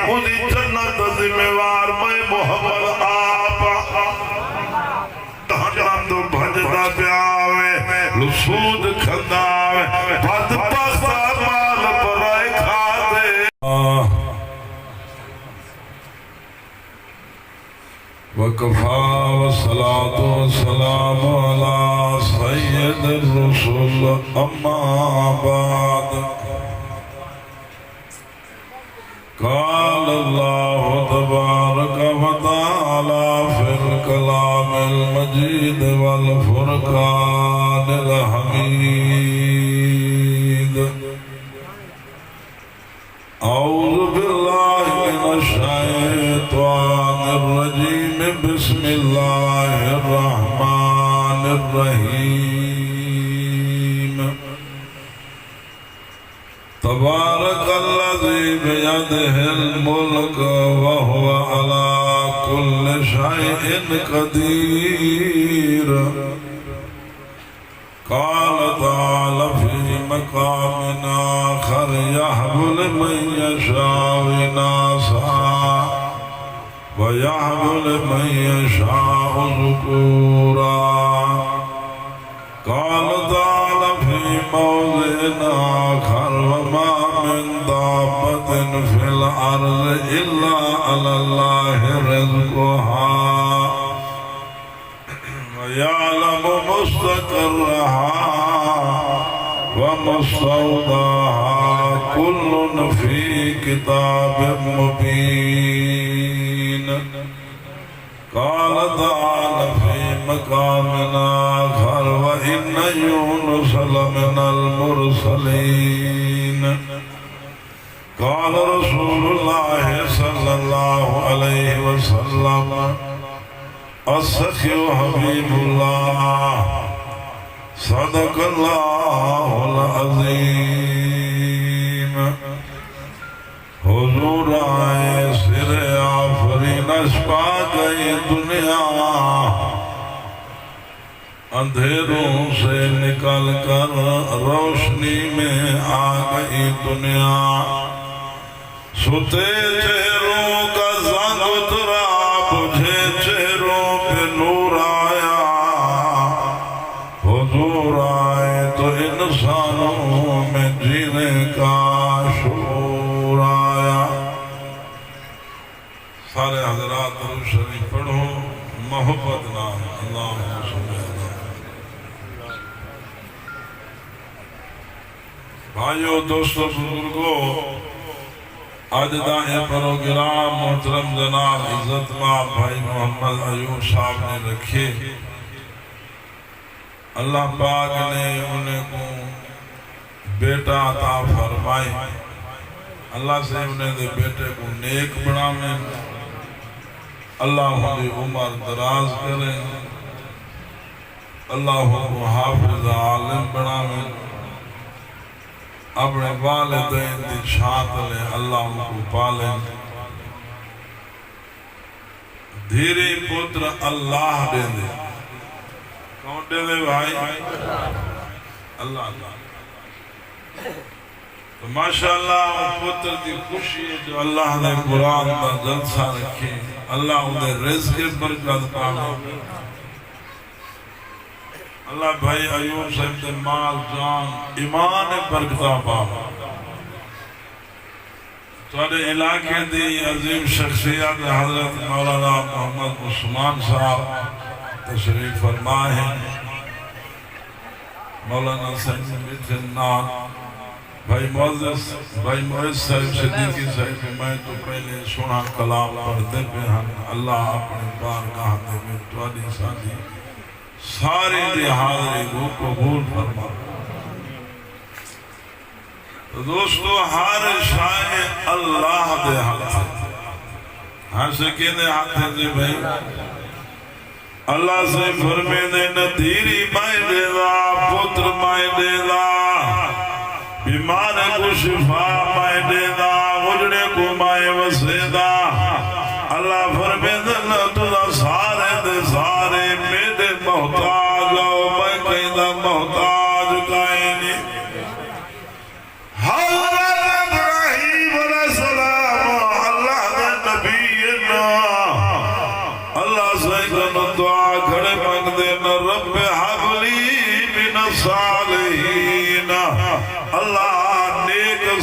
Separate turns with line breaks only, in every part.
مجھے جنت ذمہ وار میں محمد آپ تہاں تو بھجدا پیاوے لسود کھنداوے بد پاسا مال پرائے کھا دے وکفا والصلاة والسلام على سید الرسول اما بعد قال اللہ تبارک و تعالی فی الکلام المجید والفرقان الحمید اعوذ باللہ من الشیطان الرجیم بسم اللہ الرحمن الرحیم تبارک الذی بیدہ الملک وہو علی کل شیء قدیر قال تعالی فی مقام آخر یہب لمن یشاء اناثا وَيَحْبُ لِمَنْ يَشَاءُ ذُكُورًا قَالَ تَعَالَى فِي مَوْضِعٍ آخَرَ وَمَا مِنْ دَابَّةٍ فِي الْأَرْضِ إِلَّا عَلَى اللَّهِ رِزْقُهَا وَيَعْلَمُ مُسْتَقَرَّهَا وَمُسْتَوْدَعَهَا كُلٌّ فِي كِتَابٍ مُبِينٍ قال تعالى في مقام آخر وإن يونس لمن المرسلين قال رسول الله صلى الله عليه وسلم السخي حبيب الله صدق الله العظيم حضور آئے سر آفرین اشپا گئی دنیا اندھیروں سے نکل کر روشنی میں آ گئی دنیا سوتے چہروں کا زنگ اترا بجھے چہروں پہ نور آیا حضور آئے تو انسانوں میں جینے کا شعور آیا سارے حضرات درود شریف پڑھو محبت نام اللہم صلی اللہ بھائیو دوستو بزرگو آج دائیں پروگرام محترم جناب عزت ماں بھائی محمد ایوب صاحب نے رکھے اللہ پاک نے انہیں کو بیٹا عطا فرمائے اللہ سے انہیں دے بیٹے کو نیک بناویں اللہ ہمیں عمر دراز کریں اللہ ہمیں حافظ عالم بناویں اپنے والدین دی چھات لیں اللہ ان کو پالیں دھیرے پتر اللہ دے دے کون دے دے بھائی اللہ اللہ تو ماشاءاللہ پتر دی خوشی ہے جو اللہ نے قرآن کا جلسہ رکھے اللہ انہیں رزق برکت پانے اللہ بھائی ایوب صاحب دے مال جان ایمان برکتہ پانے تھوڑے علاقے دی عظیم شخصیت حضرت مولانا محمد عثمان صاحب تشریف فرمائے ہیں مولانا سید میٹھن نام بھائی معزز بھائی معزز صاحب صدیقی صاحب میں تو پہلے سونا کلام پڑھتے پہ ہم اللہ اپنے بارگاہ دے میں توڑی ساتھی ساری دی حاضری کو قبول فرما تو دوستو ہر شائع اللہ دے ہاتھ ہاں سے کہنے ہاتھ دے بھائی اللہ سے فرمے دے ندیری مائے دے دا پتر مائے دے دا بیمار کو شفا مائے دے دا غجڑے کو مائے وسے دا اللہ فرمے دے تُدا سارے دے سارے میرے محتاج ہو میں کہیں دا محتاج کہیں نہیں حضرت ابراہیم علیہ السلام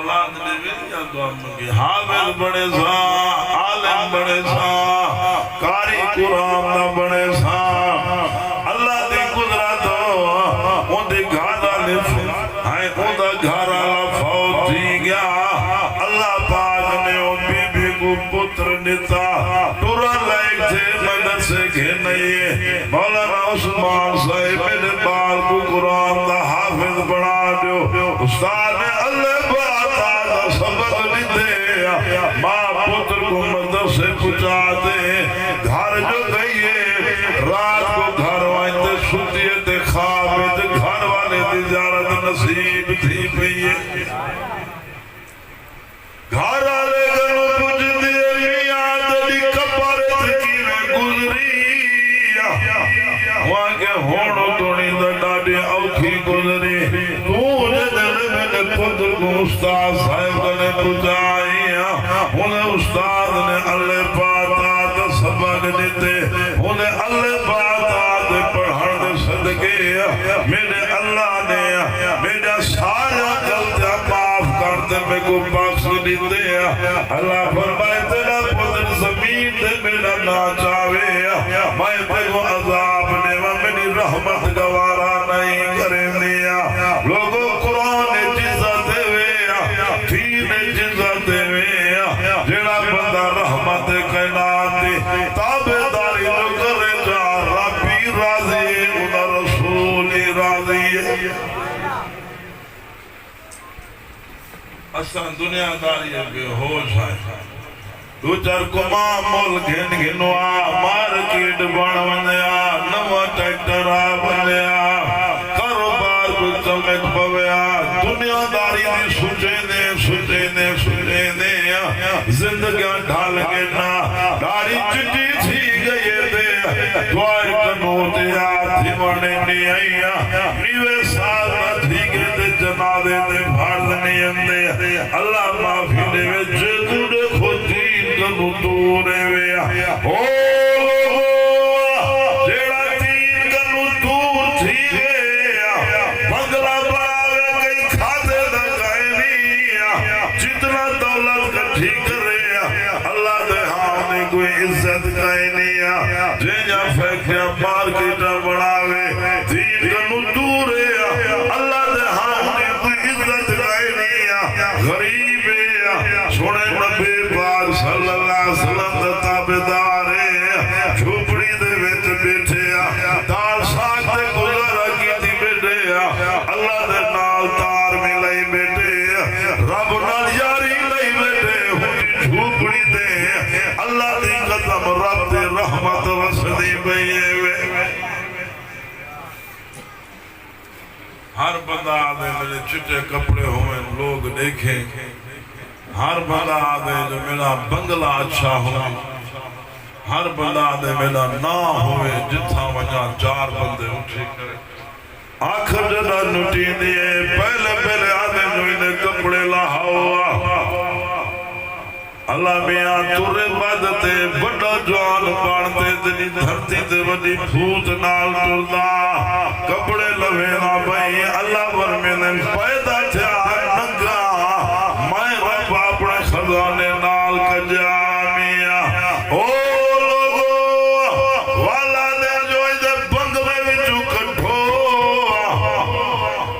اولاد نے بھی یا دعا منگی حافظ بڑے سا عالم بڑے سا قاری قرآن نہ بڑے سا اللہ دی قدرت ان دی گھاڑا ہائے ان دا گھاڑا فوت تھی گیا اللہ پاک نے ان بی بی کو پتر نتا ٹورا لائک تھے مدد سے گھنائیے مولانا عثمان صاحب میرے بال کو قرآن دا حافظ بڑھا دیو استاد نے اللہ باتا دا سبق نہیں دے ماں پتر کو مدد سے پچا دے گھر جو گئیے رات کو گھر وائنتے سوتیے خواب گھر والے تجارت نصیب تھی پئیے گھر والے گھروں پوچھ دیے میاں تیری کپارت کی میں گزری وہاں کے ہونو تونی دا ڈاڑی اوکھی گزری تجھے دل میں پتر کو استاد صاحب نے پچھائی انہیں استاد نے اللہ پاتا دا سبق دیتے انہیں اللہ پاتا دے پڑھن صدقے میرے اللہ نے میرا سارا غلطیاں معاف کرتے میں کو بخش دیتے اللہ فرمائے تیرا پتر زمین دے میرا نہ چاہے میں تیرو عذاب نے میری رحمت گوارا نہیں کرے دیا لوگوں قرآن جزا دے وے دین جزا دے وے جڑا بندہ رحمت کائنات دی تابعداری جو کرے جا ربی راضی انہا رسولی راضی اساں دنیا داری بے ہوش ہے دو چار کماں مول گھن گھنوا مارکیٹ بڑھ ونیا نوا ٹیکٹر بنیا کاروبار کو چمک پویا دنیا داری دی سوچے نے زندگیاں ڈھال کے نا داری چٹی تھی گئے دے دعائے کنو دیا تھی وڑے نہیں آئیا نیوے ساتھ نہ تھی گئے دے جنادے دے بھارد نہیں اندے اللہ معافی دے وچ دوڑے خودی کنو دورے ویا جیڑا تین کنو دور تھی گیا بنگلہ بڑھاوے کئی کھاتے دا گئے نہیں جتنا دولت کٹھی کرے اللہ دے ہاں نے کوئی عزت کہیں نہیں جنیا فیکھیا مارکیٹا بڑھاوے دین کنو دور اللہ دے ہاں نے کوئی عزت کہیں نہیں غریب سونے نبی پاک صلی اللہ علیہ وسلم دا تابعدار جھوپڑی دے وچ بیٹھے دال ساگ دے گزارا کیتی بیٹھے اللہ دے نال تار ملائی بیٹھے رب نال یاری لئی بیٹھے جھوپڑی دے اللہ دی قدم رب دی رحمت وسدی پئیے ہر بندہ آدھے میرے چٹے کپڑے ہوئے لوگ دیکھیں ہر بندہ آدھے جو میرا بنگلہ اچھا ہوئے ہر بندہ آدھے میرا نہ ہوئے جتھا وجہ چار بندے اٹھے کرے آخر جدہ نٹی دیئے پہلے آدھے جو انہیں کپڑے لاہا ہوا اللہ میاں تورے بدتے بڑا جوان بانتے دنی دھرتی دے بڑی پھوت نال ٹردہ کپڑے لوینا بھائی اللہ ورمین پیدا تھیا نگا میں رب اپنے خزانے نال کجا میاں او لوگو والا دے جو ایدے بنگلے وچو کٹھو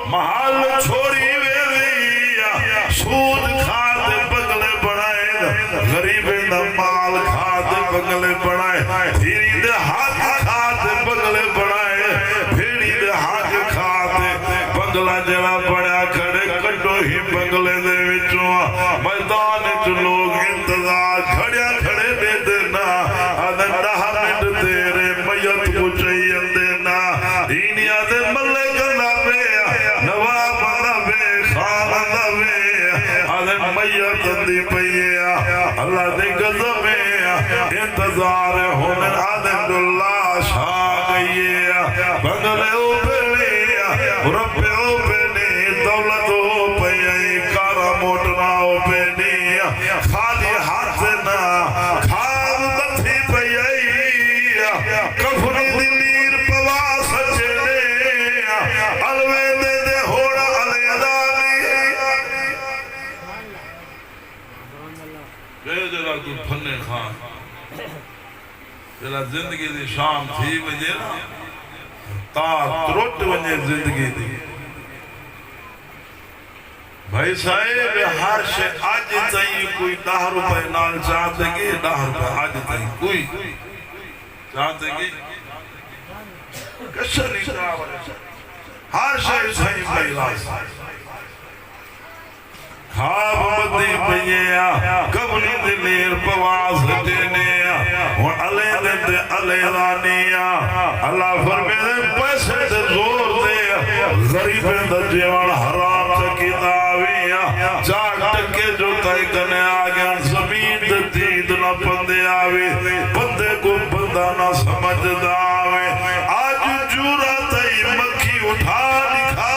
محل چھوڑی ویلیا سود کھاتے بنگلے بڑھائے غریبے دا مال کھاتے بنگلے بڑھائے دھیری دے ہاتھ کھاتے بنگلے بڑھائے بھیڑی دے ہاتھ کھاتے بنگلہ جڑا بڑھا کھڑے کٹو ہی بنگلے دے وچوں میدان وچ لوگ انتظار کھڑے دے دینا آدھن رہا منٹ تیرے میت کو چاہیے دینا دینیا دے ملے کرنا بے نواب نہ بے خان نہ بے آدھن میت دی پئیے اللہ دے قدم انتظار ہونے آدھن اللہ شاہ گئیے بنگلے اوپے رب اوپے دولت اوپے کارا موٹنا اوپے خالی ہاتھ نہ کھاب بتھی پئی کفنی دلیر پوا سچے دے الوے دے ہوڑا علیدانی خان جلا زندگی دی شام تھی وجے نا تار تروٹ وجے زندگی دی بھائی صاحب ہر شے آج تائیں کوئی 10 روپے نال چاہتے گے 10 روپے آج تائیں کوئی چاہتے گے کشا نہیں چاہتے ہر شے تائیں بھائی راس خواب بدی پئیا کبنی دلیر پواز ہٹینیا اور علیہ رانیا اللہ فرمیدے پیسے دے زور دے غریب دے جیوان حرام تکیداویا چاک ٹکے جو تائی کنے آگیا زمین دے دید نہ پندے آوے بندے کو بندہ نہ سمجھ داوے آج جورا تائی مکھی اٹھا لکھا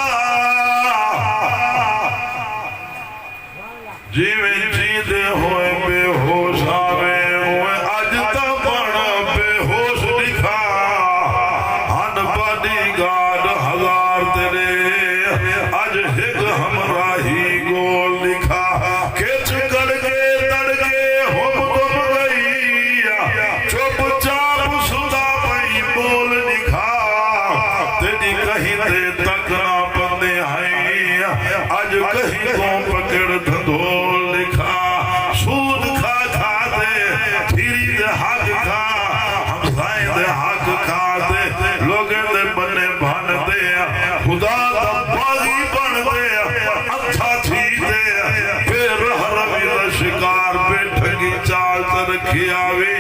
جیویں جیدے ہوئے بے ہوش آوے ہوئے آج تا بڑا بے ہوش لکھا ہن باڈی گارڈ 1000 تیرے آج ہک ہمراہی گول لکھا کچھ کر کے تڑ کے ہم گم گئی چپ چاپ سدا پئی بول لکھا تیری کہیں دے تک نہ پندے آئی آج کہیں کو پکڑ دھندو خدا دا باغی بن دے اچھا تھی دے پھر حرمی دا شکار بیٹھگی چال ترکھی آوے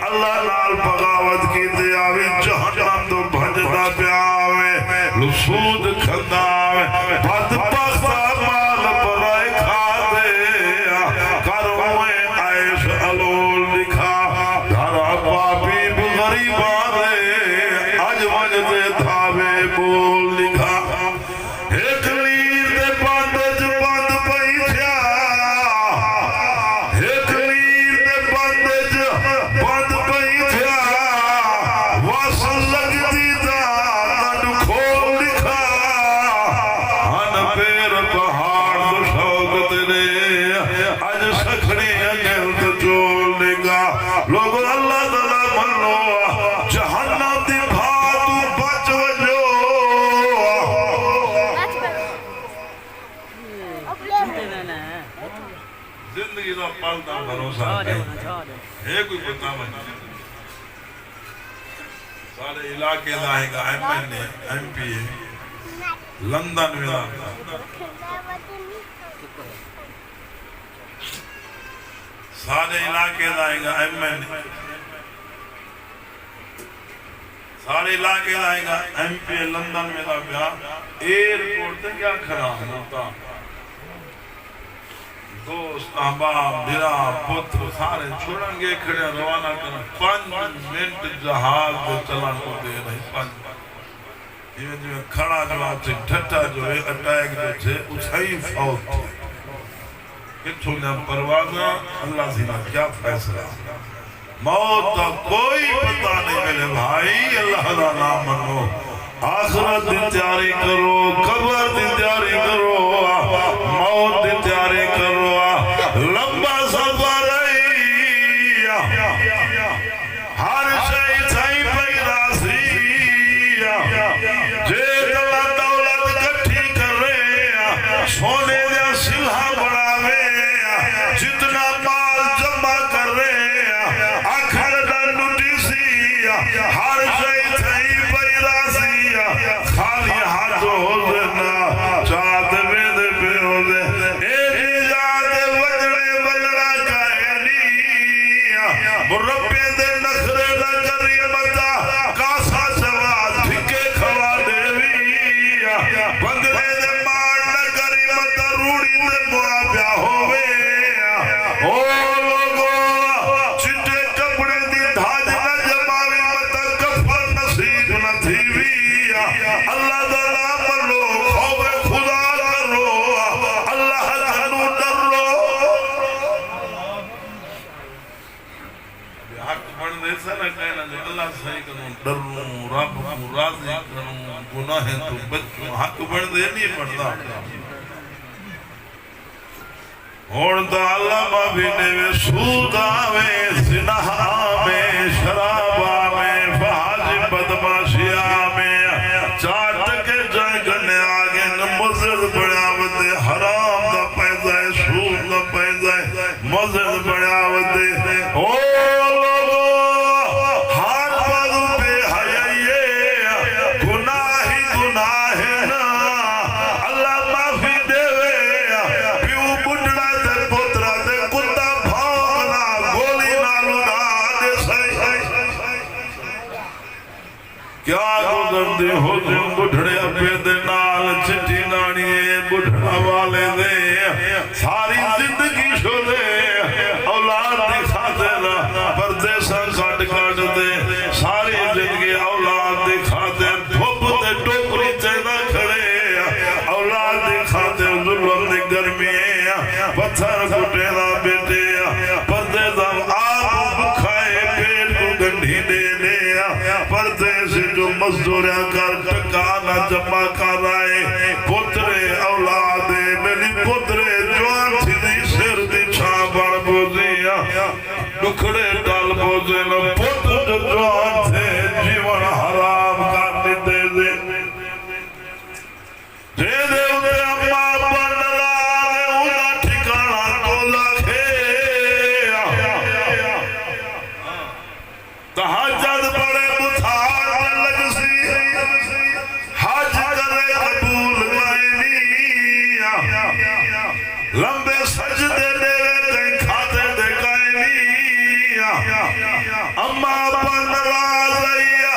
اللہ نال بغاوت کی دے آوے جہنم تو بھجدہ پہ آوے لسود کھندا آوے بد پختہ مال برائے کھا دے کرویں عیش علول لکھا دھرا پاپی بغریب آدے آج وجدے دھاوے بول کوئی پتہ بنی سارے علاقے دائیں گا ایم پی لندن میں سارے علاقے دائیں گا سارے علاقے دائیں گا ایم پی لندن میں دا پیا ایئرپورٹ تے کیا کھڑا ہوتا دوست احباب میرا پتر سارے چھوڑیں گے کھڑے روانہ کرنا 5 منٹ جہاز دے چلان کو دے رہی 5 جو کھڑا جو آتے ڈھٹا جو ہے اٹیک جو تھے اسائی فوت تھے کتھو نے پروازہ اللہ زینا کیا فیصلہ موت کا کوئی پتہ نہیں ملے بھائی اللہ دا نام منو آخرت دی تیاری کرو قبر دی تیاری کرو موت دی تیاری کرو لمبا سفر ہر شئی تھائی پئی راسی جے دولت کٹھی کر رہے سونے دیا سلحہ بڑھاوے جتنا مال جمع کر رہے آخر دا نوٹی سی ہر شئی تھائی پئی راسی خالی ہاتھ ہو دینا چاہت میں دے پہ ہو دے مربے دے نخرے دا کری متا کاسا سواد ٹھکے کھوا دیوی بندرے دے مار نہ کری متا روڑی دے معافیا ہوئے او لوگو چٹے کپڑے دی دھاج نہ جماوی متا کفر نصیب نہ تھیوی اللہ دا نام لو خوف خدا کرو اللہ جنو ڈرو حق بڑھ دے سنہ کہنا جو اللہ صحیح کروں ڈروں رب کو راضی کروں گناہیں تو بچوں حق بڑھ دے نہیں پڑھتا ہون دا علامہ بھی نے سود آوے زنا آوے شراب آوے فحاش بدماشی آوے چار ٹکے جائے گنے آگے مزد بڑا ودے حرام دا پیدا ہے سود دا پیدا ہے مزد بڑا ودے او لوگو ہر بازو پہ حیائیے گناہ ہی گناہ ہے نا اللہ معافی دے وے پیو بڑھڑا دے پترا دے کتا بھاگنا گولی نالو نا دے سائی کیا گزر دے ہو دے بڑھڑے اپے دے نال چٹی ناڑیے بڑھڑا والے دے ساری زندگی شو دے اولاد دکھا دے نا پردے سن کٹ کٹ دے ساری زندگی اولاد دکھا دے دھوپ دے ٹوکری چیدہ کھڑے اولاد دکھا دے ظلم دے گرمی پتھر کٹے دا بیٹے پردے دا آپ کھائے پیٹ کو گنڈی دے دے پردے سے جو مزدوریاں کر ٹکانا جمع کر آئے پترے اولادے میری پترے جوان تھی دی سر دی چھاپڑ بوزیا ڈکڑے ڈال بوزے نہ پتر جوان تھے جیون حرام کرنے دے دے دے دے انہیں اممہ بندرہ دے انہیں ٹھکانا تو لکھے تحجد پڑے بتھار لگ سی حج کرے قبول مائنی لمبے سجدے دے کہیں کھاتے دے کائنی اممہ بندرہ لئیا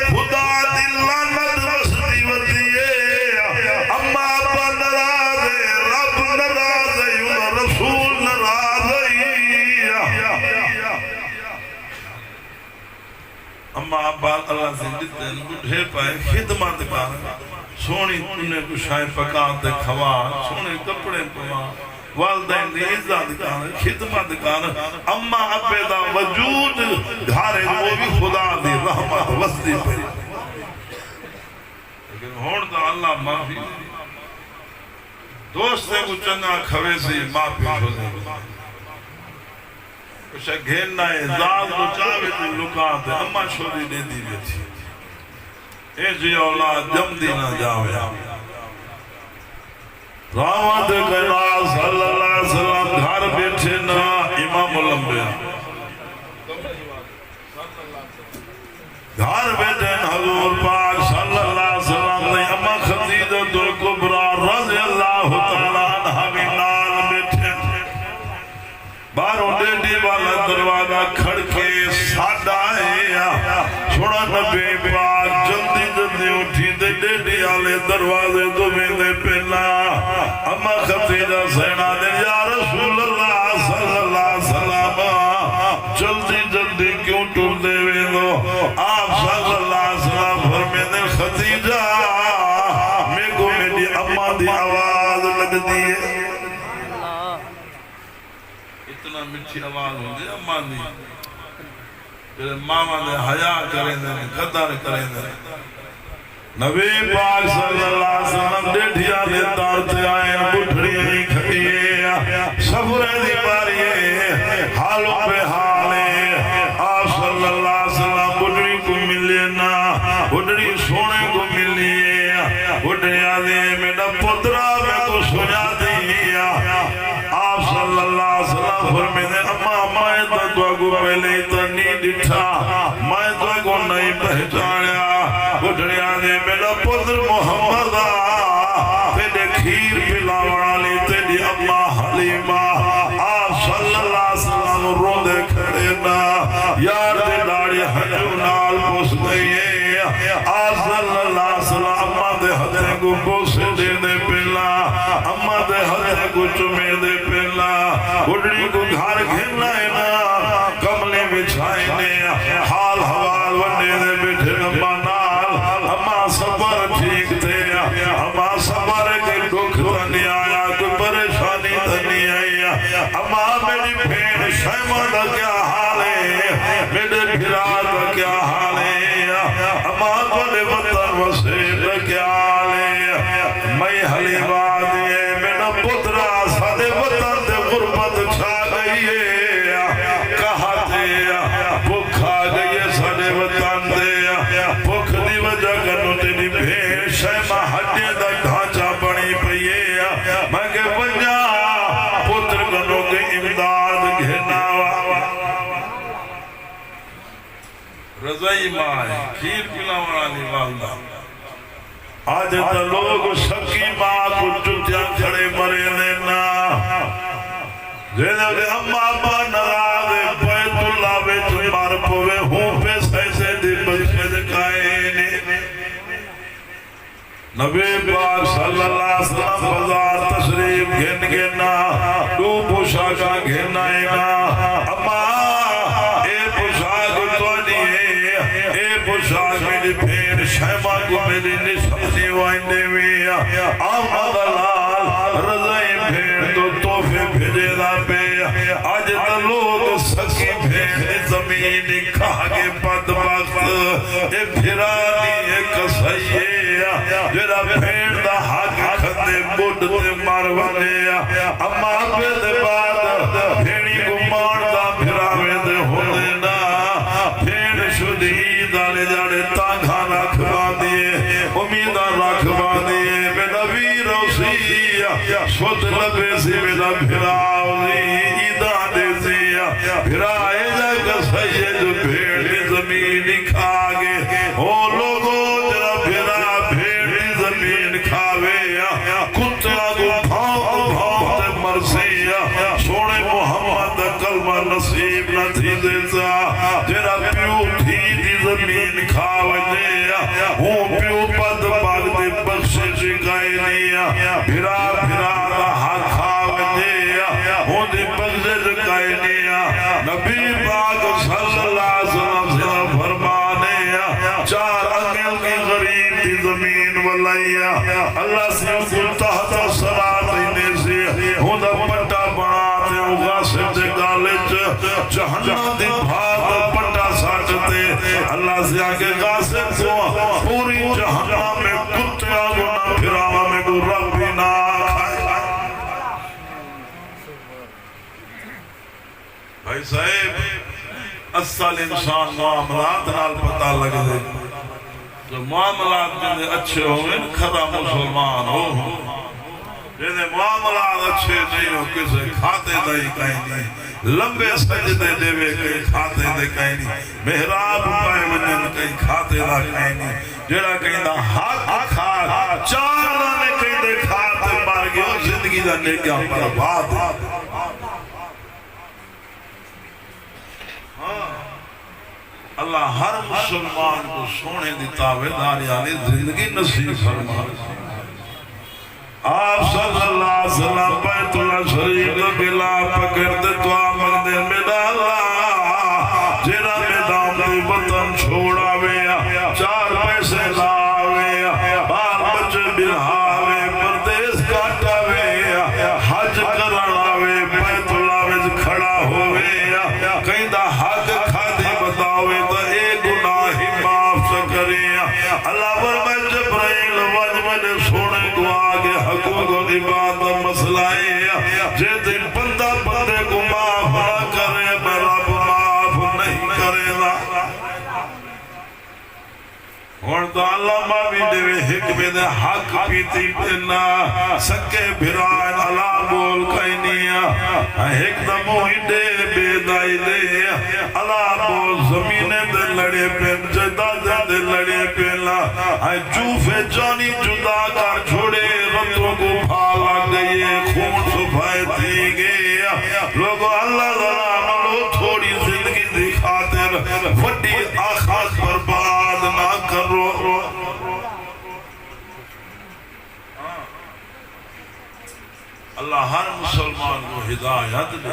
خدا دلانت وسطی ودیے اممہ بندرہ دے رب نرازی رسول نرازی اما بات اللہ سے جتنے بڑھے پائے خدمت کا سونی تُنے کو شاہ پکات دے کھوا سونے کپڑے پوا والدین دی عزت کا خدمت کا اما اپے دا وجود گھارے وہ بھی خدا دی رحمت وسطی پہ لیکن ہون دا اللہ معافی دوستے کو چنگا کھوے سے معافی ہو دے کچھ گھیننا ہے زاد کو چاہوے تو لکاتے اما شوری دے دی بیٹھی اے جی اولاد جم دینا جاوے رحمت کرنا صلی اللہ علیہ وسلم گھر بیٹھے نا امام الانبیاء گھر بیٹھے حضور پاک صلی اللہ علیہ وسلم نے اما خدیجۃ الکبریٰ رضی اللہ تعالیٰ عنہ بھی نال بیٹھے باروں ڈیڈی والا دروازہ کھڑکے ساڑھا ہے چھوڑا نبی پاک جلدی جلدی اٹھی دے ڈیڈی آلے دروازے دمیں دے پہنا اما خدیجہ سینا دے یا رسول اللہ صلی اللہ علیہ وسلم جلدی جلدی کیوں ٹر دے وے دو آپ صلی اللہ علیہ وسلم فرمے دے خدیجہ میں کو میری اما دی آواز لگ دیئے اتنا مٹھی آواز ہو دے اما دی پھر ماما دے حیاء کریں دے قدر کریں دے نبی پاک صلی اللہ علیہ وسلم ڈیٹھیا دے تارتے آئے بٹھڑی نہیں کھڑیے سفرے دی بارئے حالوں پہ حالے آپ صلی اللہ علیہ وسلم بٹھڑی کو ملے نا بٹھڑی سونے کو ملیے بٹھڑی آدھے میرا پترہ میں کو سنیا دیا آپ صلی اللہ علیہ وسلم فرمیدے اما میں تو کو پہلے اتنی ڈٹھا میں تو نہیں پہچانیا بٹھڑی آدھے میرا پتر محمد تیرے کھیر پلاوڑا لی تیری اما حلیمہ آپ صلی اللہ علیہ وسلم رو دے کھڑے نا یار دے ڈاڑی حجو نال پوس گئی آپ صلی اللہ علیہ وسلم اما دے حدے کو پوسے دے دے پلا اما دے حدے کو چمے دے پلا بڑھڑی کو گھار گھرنا ہے نا کملے بچھائے نے حال حوال ونڈے دے بیٹھے نمہ نال اما صبر ٹھیک تھے اما صبر کے دکھ تنی آیا کوئی پریشانی تنی آیا اما میری بھین شیمہ دا کیا حال ہے میرے بھرا دا کیا حال ہے اما تولے وطن وسیل دا کیا حال ہے میں حلیمہ دیئے میرا پترہ سادے وطن دے وہی ماں ہے کھیر پلاون والی والدہ آج تا لوگ سکی ماں کو چٹیاں کھڑے مرے لینا جنہوں اماں با نراض بیت اللہ بیت مار پوے ہوں پہ سیسے دی بخشد کائنے نبی پاک صلی اللہ علیہ وسلم بازار تشریف گھن گھنا دو پوشاکا گھنا اما اے پوشاک تو نہیں اے پوشاک میری پھیر شہمہ کو میری نشانی وائندے ویا آمد لال رضائی پھیر تو توفے بھیجے دا پہ آج تا لوگ سکی پھیر زمین کھاگے بدبخت اے پھرانی اے کسائیے جرا پھیر دا حق کھندے بڑھ دے ماروانے اما پھر بعد پھیڑی کو ماردا پھراوے دے ہونے نا پھیر شدید آنے جانے تانگھا رکھ باندیے امیدہ رکھ باندیے میرا ویر اوسیا سوت لبے سی میرا پھراوزی ایدانے سیا پھرائے جا سید پھیڑ زمین کھاگے او لوگوں جرا پھرا پھیڑ زمین کھاوے کتلا کو بھاؤ بھاؤ تے مرسیا سونے محمد کلمہ نصیب نہ تھی دیتا جرا پیو تھی دی زمین کھاوے دیا ہوں پیو پد باگ دے بخشے شکائے نیا پھرا پھرا دا حق کھاوے دیا ہوں دی بخشے شکائے نیا نبی پاک صلی اللہ علیہ وسلم سے فرمانے چار انگل کی غریب دی زمین واللہ اللہ سے کل تحت صلاة دینے سے ہوں دا پٹا بناتے غاسب دے گالج جہنم دی بھات پٹا ساٹتے اللہ سے آگے غاسب کو پوری جہنم میں کتے آگونا پھراوا میں کو رب بھی نہ کھائے بھائی صاحب اصل انسان معاملات نال پتہ لگ دے جو معاملات جنہیں اچھے ہوئے کھرا مسلمان ہو جنہیں معاملات اچھے نہیں ہو کسے کھاتے دائی کہیں نہیں لمبے سجدے دیوے کہیں کھاتے دے کہیں نہیں محراب پائے ونن کہیں کھاتے دا کہیں نہیں جڑا کہیں دا حق کھا چار دانے کہیں دے کھاتے مار گیا زندگی دا نیکیاں پر بات اللہ ہر مسلمان کو سونے دی تابعداری والی زندگی نصیب فرما آپ صلی اللہ علیہ وسلم بیت اللہ شریف بلا پکڑتے دعا مانگتے میرا اللہ جیرا میدان دی وطن چھوڑاوے چار پیسے لاوے بال بچے بلہاوے پردیس کاٹاوے حج کراناوے بیت اللہ وچ کھڑا ہوئے کہیں دا حق کھادی بتاوے تو اے گناہی معاف سکرے اللہ فرمائے جبرائیل وجمل سونے کو آگے حقوق و عبادت مسئلہ ہے جے دن بندہ بندے کو معاف نہ کرے میں رب معاف نہیں کرے گا اور تو اللہ ماں بھی دے حکمے دے حق پیتی پینا سکے بھرائن اللہ بول کئی نیا ایک دمو ہی دے بے دائی دے اللہ بول زمینے دے لڑے پین جدہ دے لڑے پینا جوفے جانی جدا کر چھوڑے رتوں کو پھالا گئے خون صفائے تھی گئے لوگو اللہ ذرا ملو تھوڑی زندگی دکھاتے وڈی آخات برباد نہ کرو اللہ ہر مسلمان کو ہدایت دے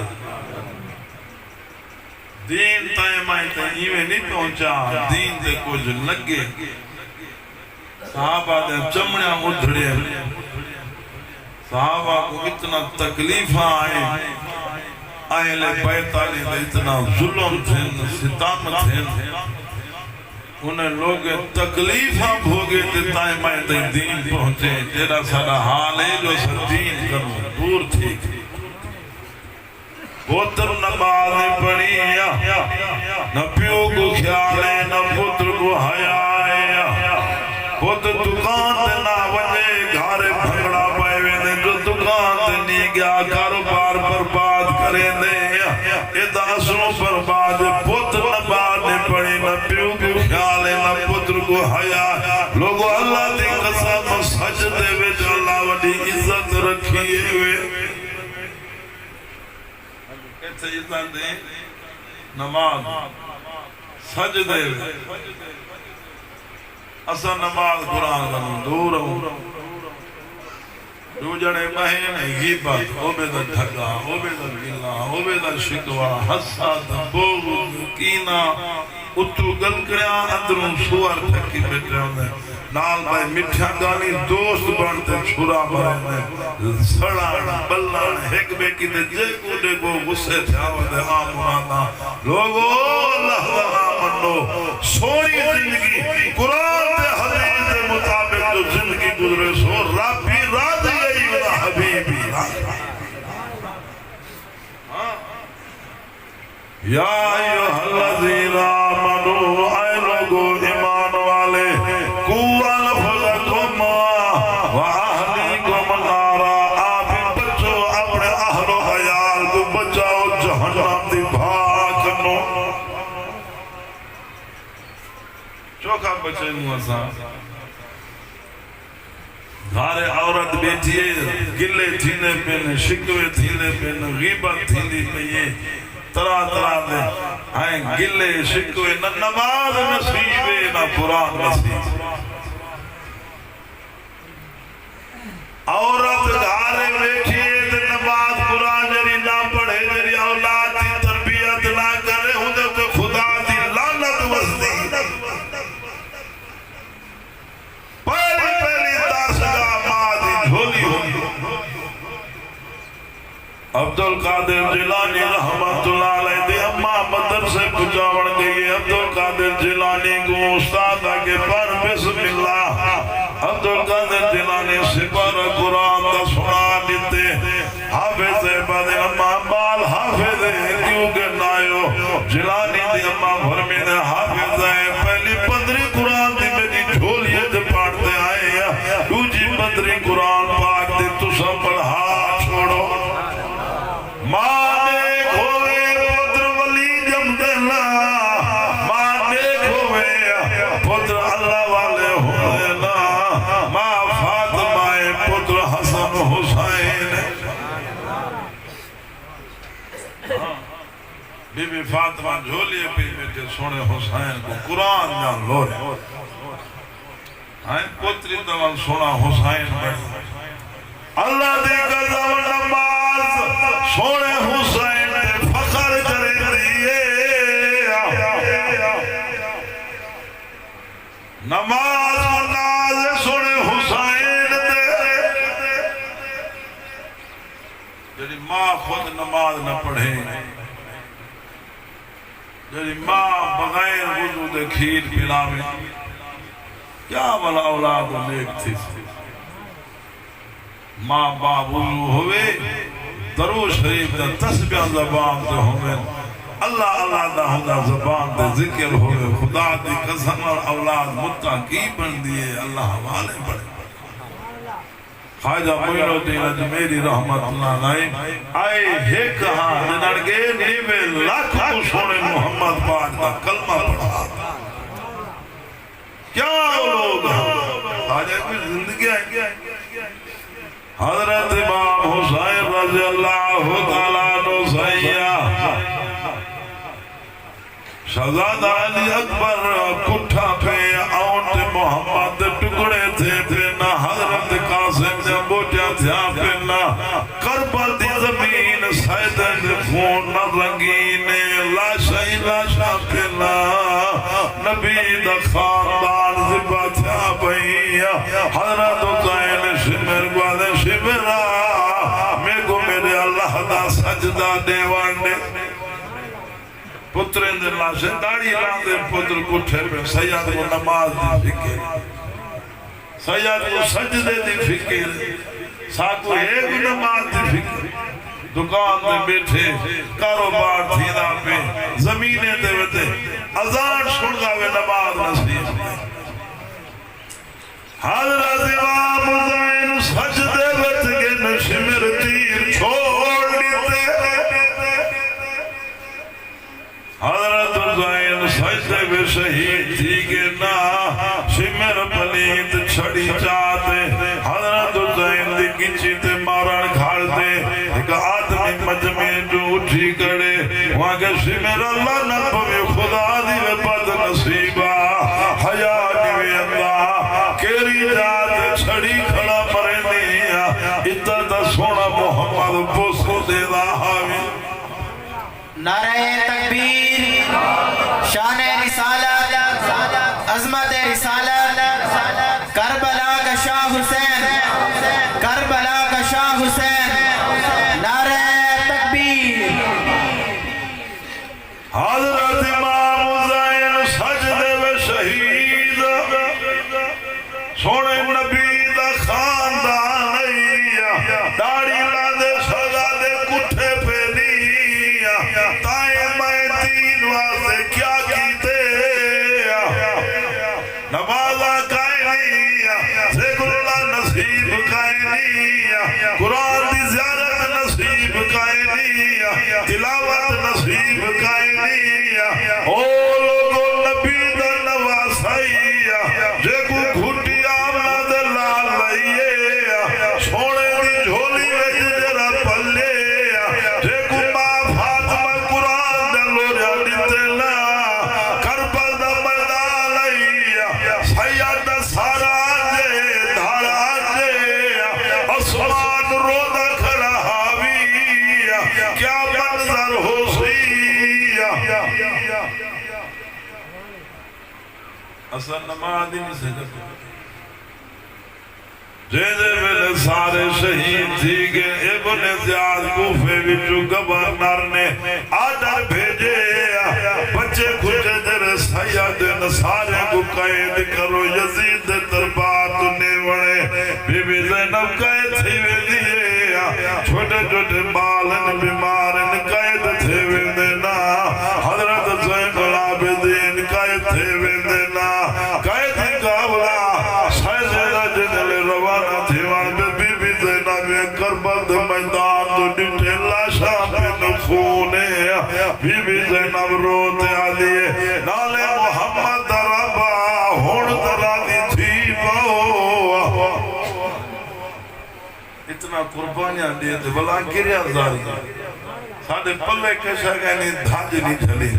دین تائمائیں تائیویں نہیں پہنچا دین دے کچھ لگے صحابہ دے چمڑیاں مدھڑے صحابہ کو اتنا تکلیفہ آئے بیتالی دے اتنا ظلم تھے ستام تھے انہیں لوگ تکلیفہ بھوگے تے تائمائیں تے دین پہنچے جیرا سارا حال ہے جو سر دین کرو دور تھی پتر نمازیں پڑھی نہ پیو کو خیالے نہ پتر کو حیائے پتر دکان تے نہ وجے گھارے بھنگڑا پائے دے جو دکان تے نہیں گیا کاروبار برباد کرے دے ادھا سنو برباد پتر نمازیں پڑھی نہ پیو کو خیالے سجدہ دے نماز سجدے اسا نماز قرآن کا دور ہوں دو جڑے بہن غیبت عبید دھگا عبید گلا عبید شکوا حسد بغض کینہ اتو گل کریا اندروں سوار تھکی بیٹھے ہوندے نال بھائی مٹھا گانی دوست بنتے چھرا مرے سڑا بلّا ایک بے کی دے جے کوڈے کو غصے تھا ہوندے آمانا لوگو اللہ دا منو سوری زندگی قرآن دے حدیث دے مطابق جو زندگی گزرے سو ربی راضی ہے حبیبی یا ایوہ الذین آمنوا اے لوگو ایمان والے قوا انفسکم واہلیکم نارا آپ بچو اپنے اہل و عیال کو بچاؤ جہنم دی بھاکنو چوکھا بچے نو اساں گھارے عورت بیٹھئے گلے تھینے پہنے شکوے تھینے پہنے غیبت تھینے پہنے طرح طرح دے آئیں گلے شکوے نہ نماز نصیبے نہ قرآن نصیب عورت گھارے بیٹھئے دے نماز قرآن جری نہ پڑھے جری اولاد دی تربیت نہ کرے ہوں دے تو خدا دی لعنت وزدی پہلی تاسگاہ ماں دی جھولی ہوئی عبدالقادر جیلانی رحمت اللہ علیہ دی اماں مدر سے پجاوڑ گئی عبدالقادر جیلانی کو استاد آگے پر بسم اللہ عبدالقادر جیلانی سپر قرآن دا سنا لیتے حافظ عباد اماں بال حافظ کیونکہ نائیو جیلانی دی اماں فرمین حافظ پہلی 15 قرآن دی میری جھولیت پاڑتے آئے دوجی 15 قرآن پاک دی تو سب پڑھا چھوڑو ماں نیک ہوئے پتر ولی جم دینا ماں نیک ہوئے پتر اللہ والے ہوئے نا ماں فاطمہ پتر حسن حسین بی بی فاطمہ جھولیے پی بیٹے سونے حسین کو قرآن جان لو رہے پتری دوان سونا حسین بڑھ اللہ دے قضا و نماز سونے حسین دے فخر کرے دیئے نماز و ناز سونے حسین دے جلی ماں خود نماز نہ پڑھے جلی ماں بغیر وضو دے کھیر پلاوے کیا والا اولاد نیک تھی ماں باپ وضو ہوئے درو شریف دا تسبیح زبان دے ہوئے اللہ اللہ دا ہدا زبان دے ذکر ہوئے خدا دی قسم اور اولاد متقی بن دیئے اللہ حوالے بڑھے خواجہ معین الدین اجمیری رحمت اللہ علیہ آئے ایک ہاں ننڑگے نیوے لاکھ کو سونے محمد پاک دا کلمہ پڑھا کیا لوگ خواجہ کوئی زندگی آئیں حضرت امام حسین رضی اللہ تعالیٰ عنہ سیاح شہزادہ علی اکبر کٹھا پہ اونٹ محمد ٹکڑے تھے پھرنا حضرت قاسم نے بوٹیا تھا پھرنا کربل دی زمین سیدن خون رنگین لاشائی لاشا پھرنا نبی دا خاندان زبا تھا بھئیا حضرت حسین شمر گوادے شمرا میں کو میرے اللہ دا سجدہ دیوان دے پتر اندر لاشے داڑی لاندے پتر کٹھے پہ سیاد کو نماز دی فکر سیاد کو سجدے دی فکر ساکو ایک نماز دی فکر دکان دے بیٹھے کاروبار تھینا پہ زمینے دے ویتے ازان شڑگا وے نماز نصیب حضرت امام حسین سجدے ویتے کے نشمر تیر چھوڑ لیتے حضرت حسین سجدے میں شہید تھی کہ نا شمر پلیت چھڑی چاہتے حضرت حسین دی کچی تے مارن کھاڑتے ایک آدمی مجمع جو اٹھی کرے وہاں کے شمیر اللہ نبوی خدا دی بد نصیبہ حیا دیوی اللہ کیری جات چھڑی کھڑا پرنیا اتتا سونا محمد بوس کو دے دا حاوی
نعرہ تکبیر شان رسالت عظمت رسالت کربلا کا شاہ حسین کربلا کا شاہ حسین نعرہ تکبیر
حضرت امام حسین سجدے و شہید سونے نبی دا خاندان داڑی لاندے سزا دے کٹھے پہ تائیں میں تین واسے کیا کیتے نمازہ کائنی ذکر اللہ نصیب کائنی قرآن دی زیارت نصیب کائنی تلاوت نصیب کائنی او لوگو نبی دا نواسائی جے کو گھٹی آمد لال لئیے سوڑے دی جھولی ویج جرہ پلے جے کو اصل نماز نہیں سکتے جیسے میں سارے شہید تھی کہ ابن زیاد کوفے بچو گورنر نے آڈر بھیجے بچے کچھ در سید نصارے کو قید کرو یزید دربار تنے وڑے بی بی زینب قید تھی وے دیئے چھوٹے چھوٹے بالن بیمارن قید تھے وے دینا حضرت زین العابدین قید تھے وے دینا قید قابلہ سید رجل روانہ تھیوان بی بی زینب کربل دے میدان تو ڈٹھے لاشا پہ نخونے بی بی زینب روتے آلیے نالے محمد ربا ہون درہ دی تھی باؤ اتنا قربانیاں دیئے تھے بلا گریہ زاری ساڑھے پلے کشا گئے دھانج نہیں تھلی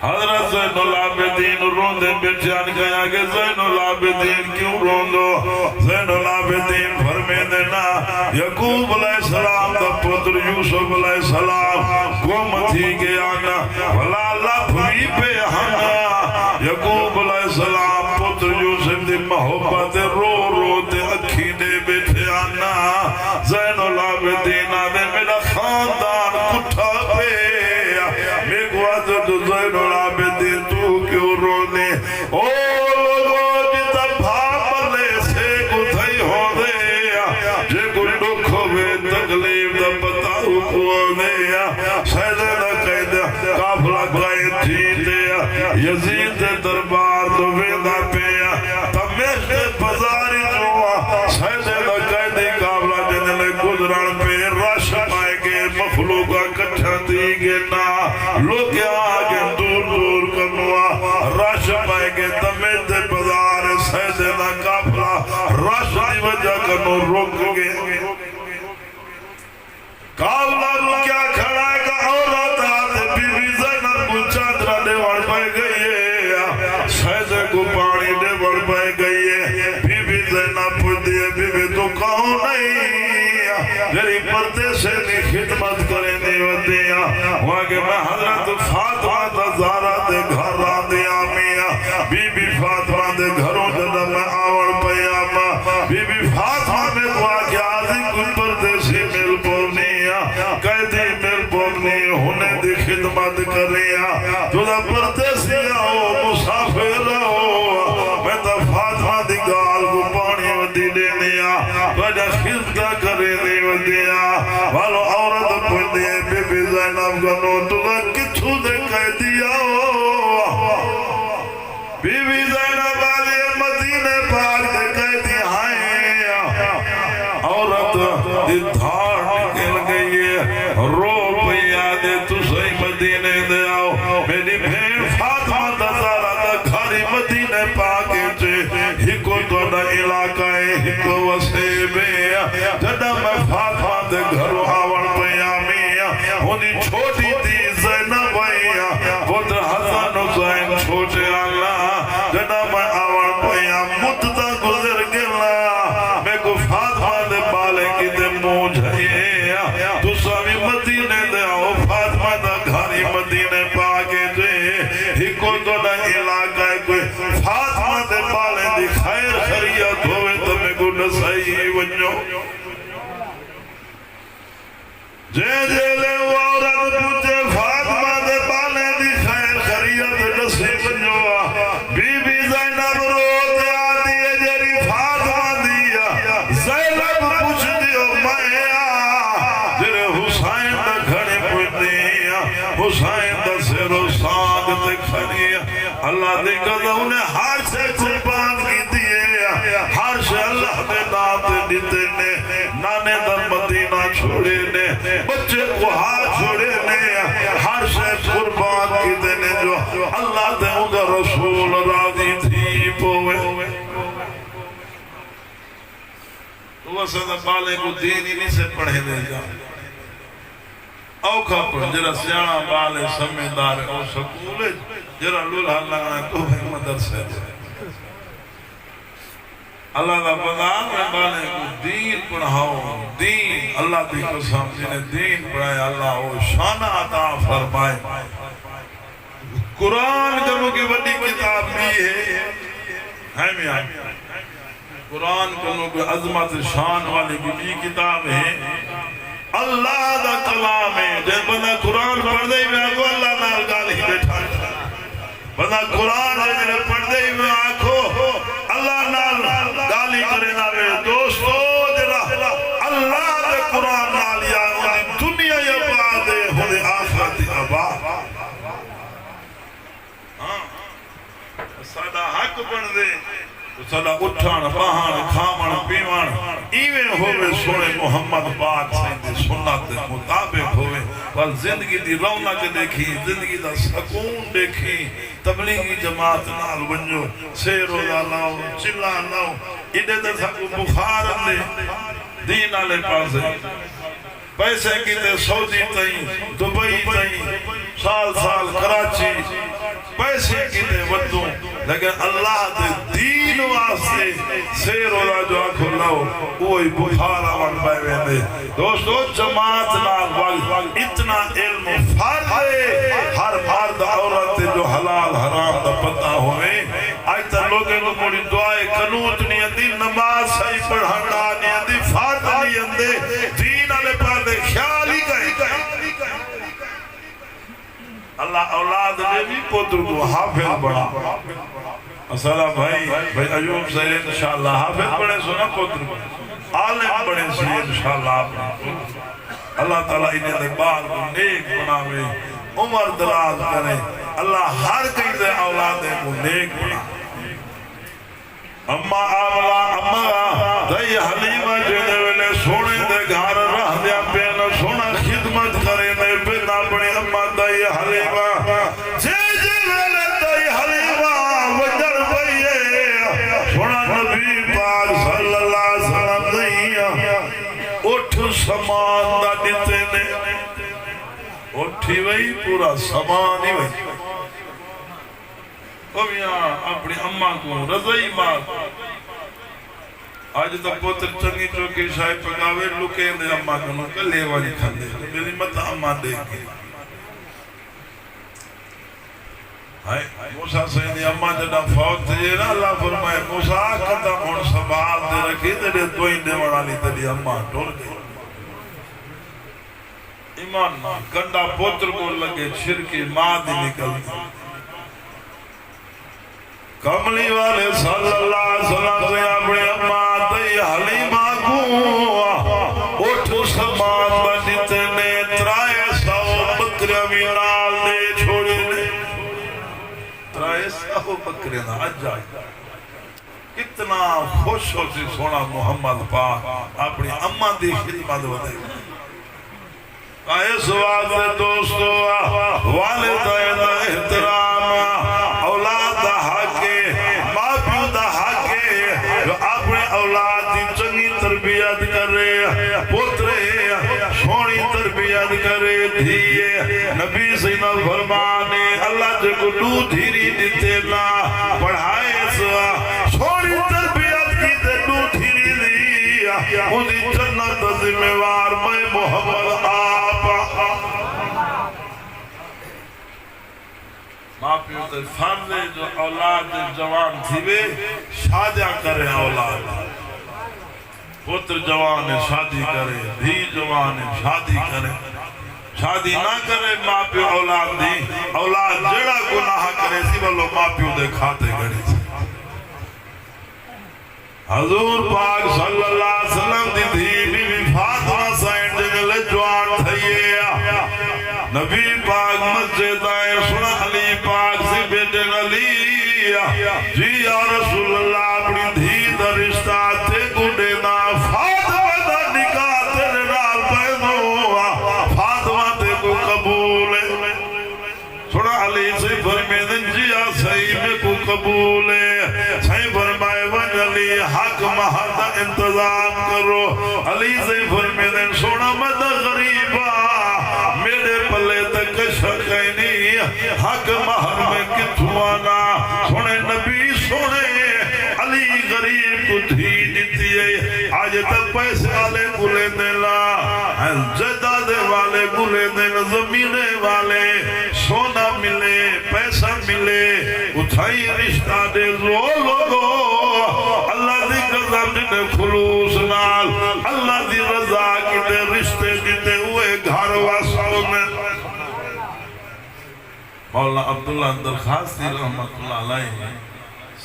حضرت زین العابدین روندے بیٹھیان گیا کہ زین العابدین کیوں روندو زین العابدین فرمے دینا یعقوب علیہ السلام دا پتر یوسف علیہ السلام گم تھی گیا نا بھلا اللہ بھی پہ ہنا یعقوب علیہ السلام پتر یوسف دی محبت رو رو تے اکھی دے بیٹھے آنا زین العابدین آدھے میرا خاندان کٹھا پہ میں گوازہ تو زین العابدین تو کیوں رونے او لوگوں جتا بھاپلے سے کتھائی ہو دے جے کو دکھ ہوئے تکلیف دا بتاؤ کو دے سیدہ دا قید کافلہ قائد جیتے یزید دربار تو ویدہ پیا تمیش دے بزاری جوا سیدہ دا قید کافلہ جنلے گزران پہ رش پائے گے مخلوقہ کٹھا دی گے نا لوگ آگے دور دور کنوا رش پائے گے تمیش دے بزار سیدہ دا کافلہ رش دی وجہ کنو رک گے کافلہ رو کیا کھڑا گا عورت آدھے بی بی زینب کو چادرہ دے وڑ پائے گئی سیدہ کو پانی دے وڑ پائے گئی بی بی زینب پوچھ دیئے بی بی تو کہوں نہیں میری پردے سے نہیں خدمت کریں نہیں ودیا وہاں کہ میں حضرت فاطمہ دا زارہ دے گھر آدیا میاں بی بی فاطمہ دے گھروں جدہ میں آوڑ پیاما بی بی فاطمہ میں دعا کہ آدھی کچھ پردے سے مل بولنیا قیدی مل بولنی ہونے دی خدمت کریا جدہ پردے سے آؤ مسافر رہو میں تا فاطمہ دی گال کو پانی ودی دینیا وجہ خدمت کرے دی ودیا والو عورت پوچھ دیئے بی بی زینب گنو تُگا کچھو دے قیدی آؤ بی بی زینب آلیے مدینہ پاک دے قیدی آئیں عورت دی دھاڑ نکل گئی ہے رو پیا دے تو صحیح مدینہ دے آؤ میری بھین فاطمہ دا زارہ دا گھاری مدینہ پاک چے ہکو تو دا علاقہ ہے ہکو وسیبے جدہ میں فاطمہ دے گھروں آوڑ پیا میاں ہونی چھوٹ تو سامی مدینے دے آؤ فاطمہ دا گھاری مدینے پاکے جے ہکو تو نہ علاقہ کوئی فاطمہ دے پالے دی خیر خریت ہوئے تو میں کو نسائی ونجو جے جے لے وہ عورت پوچھے فاطمہ دے پالے دی خیر خریت نسی ونجو بی بی زینب روتے آتی ہے جری فاطمہ دیا زینب پوچھ دیو میں جرے حسین دا کھڑے پوچھنیا حسین دا سر و ساگ تے کھڑیا اللہ دے قدر انہیں ہر سے قربان کی دیئے ہر سے اللہ دے نام دیتے نے نانے دا مدینہ چھوڑے نے بچے کو ہاتھ چھوڑے نے ہر سے قربان کی دینے جو اللہ دے انگا رسول راضی تھی پوے تو وہ سدہ بالے کو دین ہی نہیں سے پڑھے دے جا اوکھا پر جرہ سیانا بالے سمیدار او سکولے جرہ لولہ لگنا تو ہے مدرسے دے اللہ دا بنا میں بالے کو دین پڑھاؤ دین اللہ دی قسم جنہیں دین پڑھائے اللہ وہ شانہ عطا فرمائے قرآن کرو کی بڑی کتاب بھی ہے میاں قرآن کرو کی عظمت شان والی بھی کتاب ہے اللہ دا کلام ہے جب بندہ قرآن پڑھ دے میں آگو اللہ نال گالی بیٹھا بندہ قرآن ہے پڑھ دے میں آگو اللہ نال گالی کرے نہ رہے دوستو جرا اللہ دے قرآن نال یا دنیا یا بادے ہونے آخرت ابا سادہ حق بن دے سادہ اٹھان باہان کھامن پیوان ایویں ہوئے سونے محمد پاک سیندے سنت مطابق ہوئے پر زندگی دی رونق دیکھی زندگی دا سکون دیکھی تبلیغی جماعت نال ونجو سیرو دا لاؤ چلا لاؤ ایڈے دا سکو بخار لے دین آلے پاسے پیسے کی تے سعودی تائیں دبئی تائیں سال سال کراچی پیسے کی تے ودوں لیکن اللہ دے دین واسطے سیر اولا جو آنکھو لاؤ وہی بخارا وان پائے ویندے دوستو جماعت نال اتنا علم فرض ہے ہر مرد عورت جو حلال حرام دا پتہ ہوئے آج تا لوگے کو مڑی دعائے قنوت نہیں اندی نماز صحیح پڑھانا نہیں اندی فرض نہیں اندے دین علی پردے خیال ہی گئے اللہ اولاد نے بھی پتر کو حافظ بڑھا السلام بھائی ایوب سے انشاءاللہ حافظ بڑھے سونا پتر کو عالم بڑھے سے انشاءاللہ اللہ تعالیٰ انہیں دے بار کو نیک بناوے عمر دراز کرے اللہ ہر کئی دے اولادیں کو نیک بنا اما آولا اما دائی حلیمہ جیدے ویلے سونے دے گھار رہ دیا پین سونا خدمت کرے دے پین اپنی اما دائی حلیمہ جیدے ویلے دائی حلیمہ وجر بھئیے سونا نبی پاک صلی اللہ علیہ وسلم دائیاں اٹھ سمان دا دیتے نے اٹھی وہی پورا سمان ہی وہی اب یہاں اپنی اممہ کو رضائی ماں آج تا پوتر چنگی چوکی شاہی پکاوے لکے دے اممہ کو نکا لیوانی کھندے میری مت اممہ دیکھ گئی موسیٰ سیدی اممہ جڑا فوت تھے نا اللہ فرمائے موسیٰ کتا مون سبال دے رکھی دے دوئیں دے وڑانی تیری اممہ ٹھول گئی ایمان کنڈا پوتر کو لگے چھرکی ماں دی نکل کملی والے صلی اللہ علیہ وسلم سے اپنے اممہ دائی حلیمہ کو اٹھ سمان بنیتے نے ترائے سو بکرے ویرال دے چھوڑے نے ترائے سو بکرے نا اجائی کتنا خوش ہو سی سونا محمد پاک اپنی اممہ دی خدمت ہوتے اس وقت دوستو والدین احترام اولاد دا حق ماں پیو دا حق جو اپنے اولاد دی چنگی تربیت کرے پترے سونی تربیت کرے دھیے نبی سینا فرمانے اللہ جو گلو دھیری دیتے نا پڑھائے سوا سونی تربیت کی تے دو دھیری دیا انہی جنت ذمہ وار میں محمد پیو تے فرض ہے جو اولاد جوان تھیوے شادیاں کرے اولاد پتر جوان شادی کرے دھی جوان شادی کرے شادی نہ کرے ماں پیو اولاد دی اولاد جڑا گناہ کرے سی والو ماں پیو دے کھاتے گڑی سی حضور پاک صلی اللہ علیہ وسلم دی دھی بی بی فاطمہ سائن جنگل جوان تھئیے نبی پاک مسجد آئے سنا علی پاک سے بیٹے علی جی یا رسول اللہ اپنی دھی دا رشتہ تے گھڑے نا فاطمہ دا نکاح تیرے نال پیدو فاطمہ تے کو قبول ہے سنا علی سے فرمیدن جی یا صحیح میں کو قبول ہے صحیح فرمائے ون علی حق مہر دا انتظام کرو علی سے فرمیدن سنا مد غریبا میرے پلے تک شکینی حق مہر میں کتھو آنا سنے نبی سنے علی غریب کو دھی دیتی ہے آج تک پیسے والے گلے دیلا جداد والے گلے دینا زمینے والے سونا ملے پیسہ ملے اٹھائی رشتہ دے لوگو اللہ دی قدم دیتے خلوص نال اللہ دی رضا کی دے رشتے دیتے ہوئے گھر واسو میں مولا عبداللہ درخواستی رحمت اللہ علیہ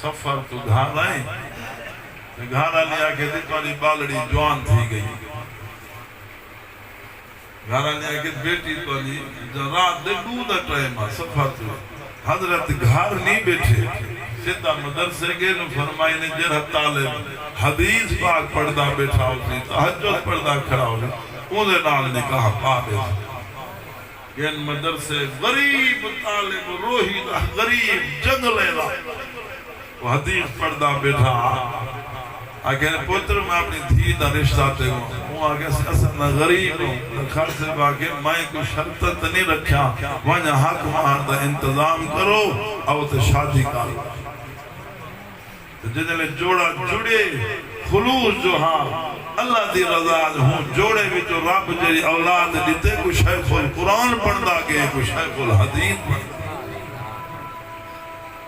سفر تو گھر آئے گھر لیا کہ دیکھوانی بالڑی جوان تھی گئی گھر لیا کہ بیٹی تو لی رات دے دودہ ٹائمہ سفر تو حضرت گھر نہیں بیٹھے سیدھا مدرسے گئے نو فرمائی نے جرہ طالب حدیث پاک پڑھدا بیٹھا ہوتی تحجد پڑھدا کھڑا ہوتی اندھے نال نکاح پا بیٹھا گین مدرسے غریب طالب روحی دا غریب جنگلے دا وہ حدیث پڑھدا بیٹھا آگے پتر میں اپنی دھی دا رشتہ تے ہوں وہ آگے سے اصل نہ غریب ہوں خر سے باقی میں کوئی شرطت نہیں رکھا وہاں حق مہر دا انتظام کرو او تے شادی کرو جنہلے جوڑا جڑے خلوص جو ہاں اللہ دی رضا ہوں جوڑے بھی جو رب جری اولاد دیتے کوئی شیخ القرآن پڑھدا گئے کوئی شیخ الحدیث پڑھدا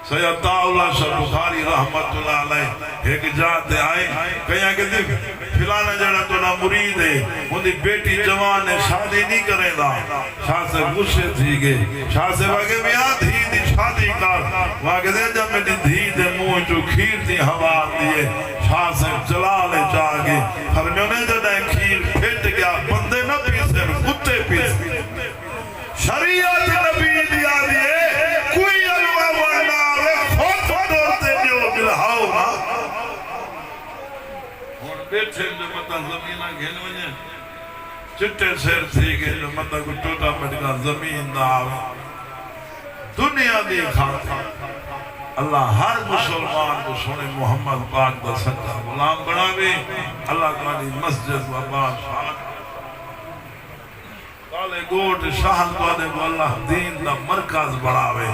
سید اللہ شاہ بخاری رحمت اللہ علیہ ایک جاتے آئے کہیں کہ دیکھ فلانا جڑا تو نہ مرید ہے انہی بیٹی جوان ہے شادی نہیں کرے دا شاہ سے غصے تھی گئے شاہ سے واقعے میں دھی دی شادی کر واقعے دے جب میں دھی دے منہ جو کھیر دی ہوا دیئے شاہ سے چلا لے چاہ گئے فرمیونے جڑا کھیر پھٹ گیا بندے نہ پیسے کتے پیسے شریعت نبی دیا دیئے کوئی علوہ ورنہ بیٹھے جو مطا زمینہ گھن ونجے چٹے سیر تھی گئے جو مطا کو ٹوٹا پٹکا زمین دا آوے دنیا دی کھاتا اللہ ہر مسلمان کو سنے محمد پاک دا سچا غلام بنا بھی اللہ تعالی مسجد و بادشاہ کالے گوٹ شاہن کو دے کو اللہ دین دا مرکز بڑھاوے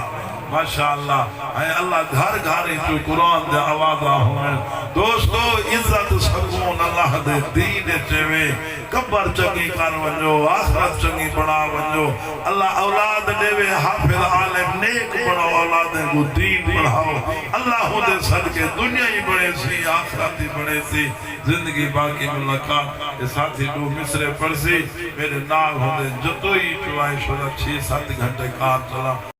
ماشاءاللہ اے اللہ گھر گھاری جو قرآن دے آوازہ ہوئے دوستو عزت سکون اللہ دے دین چوے قبر چنگی کر ونجو آخرت چنگی بنا ونجو اللہ اولاد دے حافظ عالم نیک بنا اولاد کو دین بڑھاؤ اللہ ہو دے صدقے دنیا ہی بڑھے سی آخرت ہی بڑھے سی زندگی باقی ملاقات یہ ساتھی دو مصرے پڑھ سی میرے نال ہو دے جتوئی چوائے شدہ 6-7 گھنٹے کار چلا